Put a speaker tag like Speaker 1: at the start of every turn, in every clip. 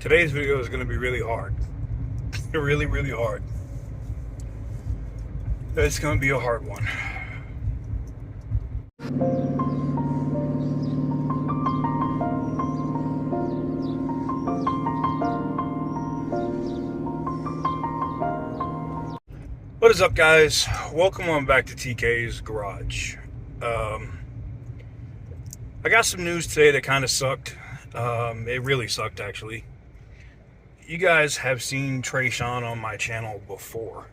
Speaker 1: Today's video is going to be really hard. Really, really hard. It's going to be a hard one. What is up, guys? Welcome on back to TK's Garage. I got some news today that kind of sucked. It really sucked, actually. You guys have seen Tre'Sean on my channel before.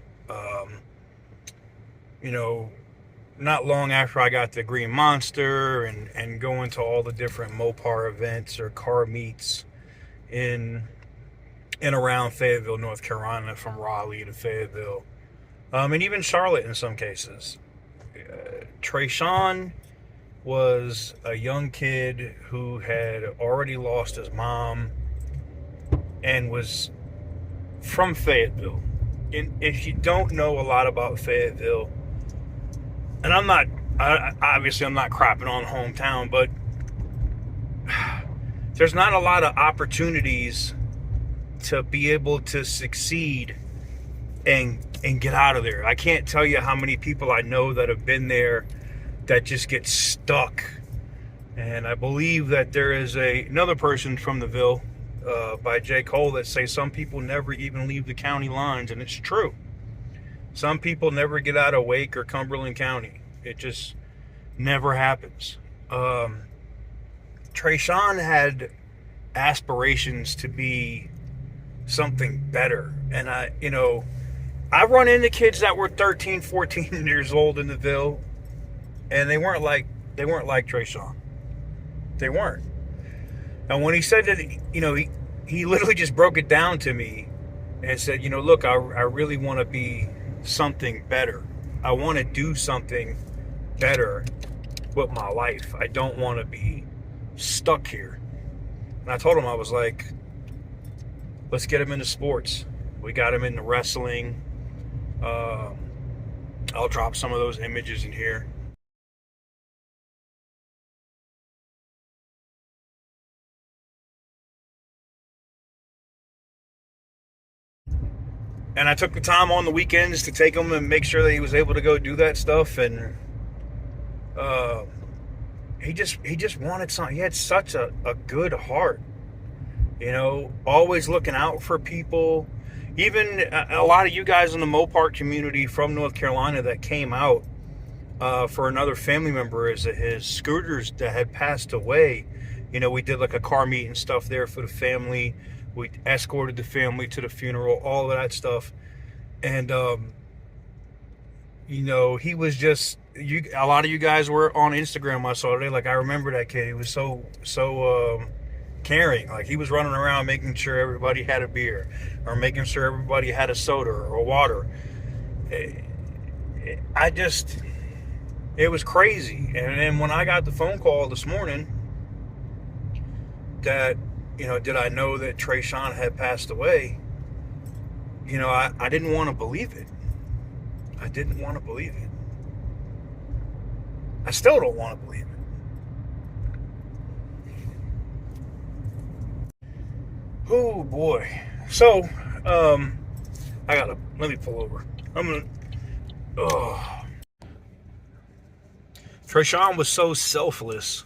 Speaker 1: Not long after I got the Green Monster and going to all the different Mopar events or car meets in and around Fayetteville, North Carolina, from Raleigh to Fayetteville, and even Charlotte in some cases. Tre'Sean was a young kid who had already lost his mom and was from Fayetteville. And if you don't know a lot about Fayetteville, and I'm not crapping on hometown, but there's not a lot of opportunities to be able to succeed and get out of there. I can't tell you how many people I know that have been there that just get stuck. And I believe that there is another person from the Ville by J. Cole that say some people never even leave the county lines, and it's true. Some people never get out of Wake or Cumberland County. It just never happens. Tre'Sean had aspirations to be something better. And I run into kids that were 13, 14 years old in the Ville, and they weren't like Tre'Sean. They weren't. And when he said that, he literally just broke it down to me and said, look, I really want to be something better. I want to do something better with my life. I don't want to be stuck here. And I told him, I was like, let's get him into sports. We got him into wrestling. I'll drop some of those images in here. And I took the time on the weekends to take him and make sure that he was able to go do that stuff. And he just wanted something. He had such a good heart, always looking out for people. Even a lot of you guys in the Mopar community from North Carolina that came out for another family member as his scooters that had passed away. We did like a car meet and stuff there for the family. We escorted the family to the funeral, all of that stuff. And, he was just, a lot of you guys were on Instagram, I saw today. Like, I remember that kid. He was so caring. Like, he was running around making sure everybody had a beer or making sure everybody had a soda or water. It was crazy. And then when I got the phone call this morning that, did I know that Tre'Sean had passed away? I didn't want to believe it. I didn't want to believe it. I still don't want to believe it. Oh boy. So, let me pull over. Tre'Sean was so selfless.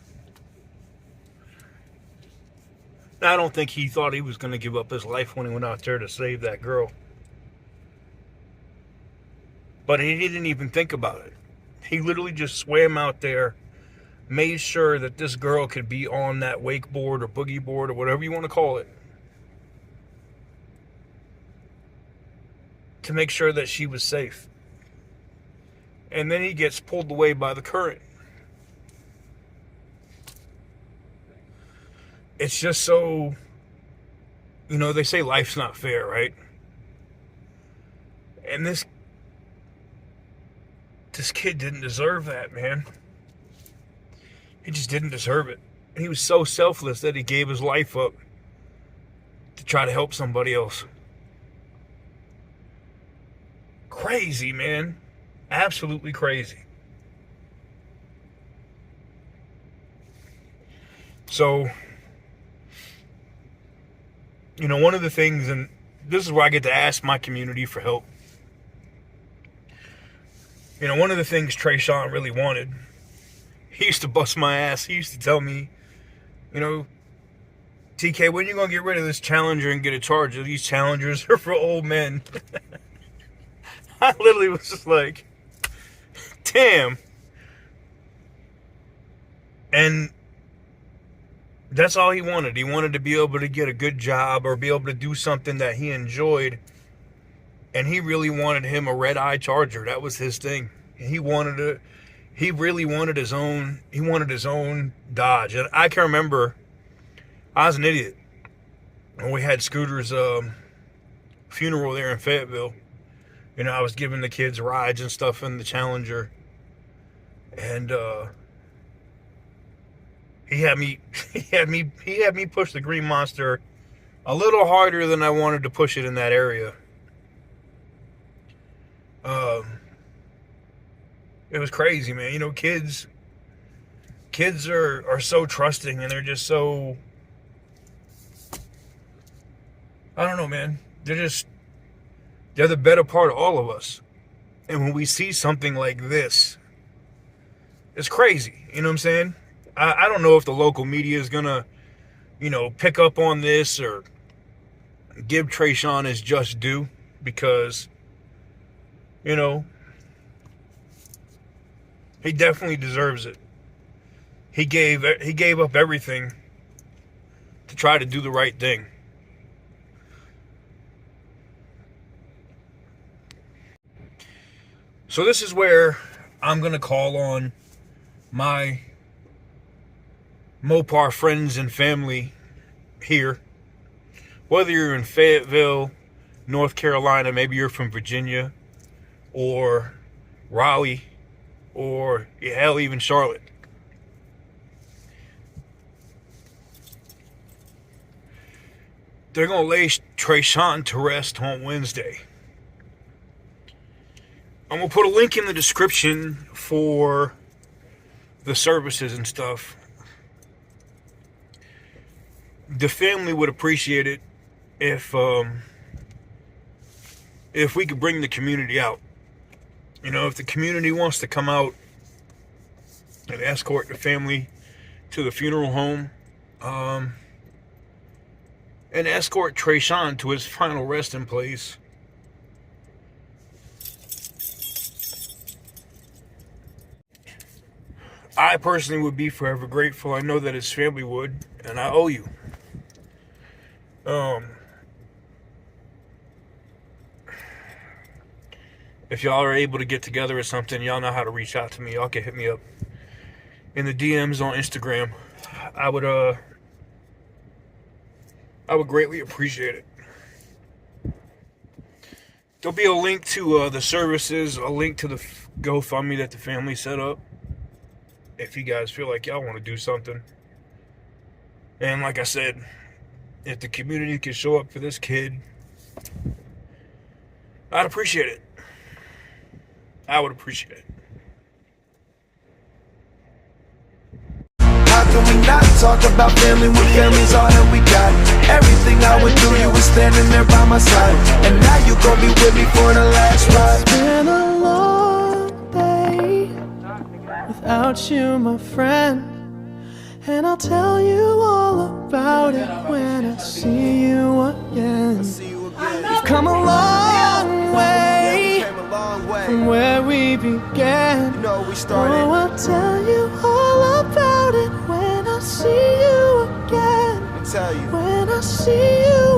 Speaker 1: I don't think he thought he was going to give up his life when he went out there to save that girl. But he didn't even think about it. He literally just swam out there, made sure that this girl could be on that wakeboard or boogie board or whatever you want to call it, to make sure that she was safe. And then he gets pulled away by the current. It's just so, they say life's not fair, right? And this kid didn't deserve that, man. He just didn't deserve it. And he was so selfless that he gave his life up to try to help somebody else. Crazy, man. Absolutely crazy. So You know, one of the things, and this is where I get to ask my community for help. You know, one of the things Tre'Sean really wanted, he used to bust my ass. He used to tell me, you know, TK, when you going to get rid of this Challenger and get a Charger? These Challengers are for old men. I literally was just like, damn. And that's all he wanted. He wanted to be able to get a good job or be able to do something that he enjoyed. And he really wanted him a red-eye Charger. That was his thing. He really wanted his own Dodge. And I can remember, I was an idiot when we had Scooter's funeral there in Fayetteville. You know, I was giving the kids rides and stuff in the Challenger. And he had me push the Green Monster a little harder than I wanted to push it in that area. It was crazy, man. You know, kids are so trusting, and they're just so, I don't know, man. They're the better part of all of us. And when we see something like this, it's crazy. You know what I'm saying? I don't know if the local media is gonna, you know, pick up on this or give Tre'Sean his just due, because, you know, he definitely deserves it. He gave up everything to try to do the right thing. So this is where I'm going to call on my Mopar friends and family here. Whether you're in Fayetteville, North Carolina, maybe you're from Virginia, or Raleigh, or hell, even Charlotte. They're going to lay Tre'Sean to rest on Wednesday. I'm going to put a link in the description for the services and stuff. The family would appreciate it if we could bring the community out. You know, if the community wants to come out and escort the family to the funeral home, and escort Tre'Sean to his final resting place, I personally would be forever grateful. I know that his family would, and I owe you. If y'all are able to get together or something, y'all know how to reach out to me. Y'all can hit me up in the DMs on Instagram. I would greatly appreciate it. There'll be a link to the services, a link to the GoFundMe that the family set up, if you guys feel like y'all want to do something. And like I said, if the community can show up for this kid, I'd appreciate it. I would appreciate it.
Speaker 2: How can we not talk about family when family's all that we got? Everything I went through, you were standing there by my side, and now you gon' be with me for the last ride.
Speaker 3: It's been a long day without you, my friend, and I'll tell you all about it when I see you again. You've come a long way from where we began. Oh, I'll tell you all about it when I see you again. When I see you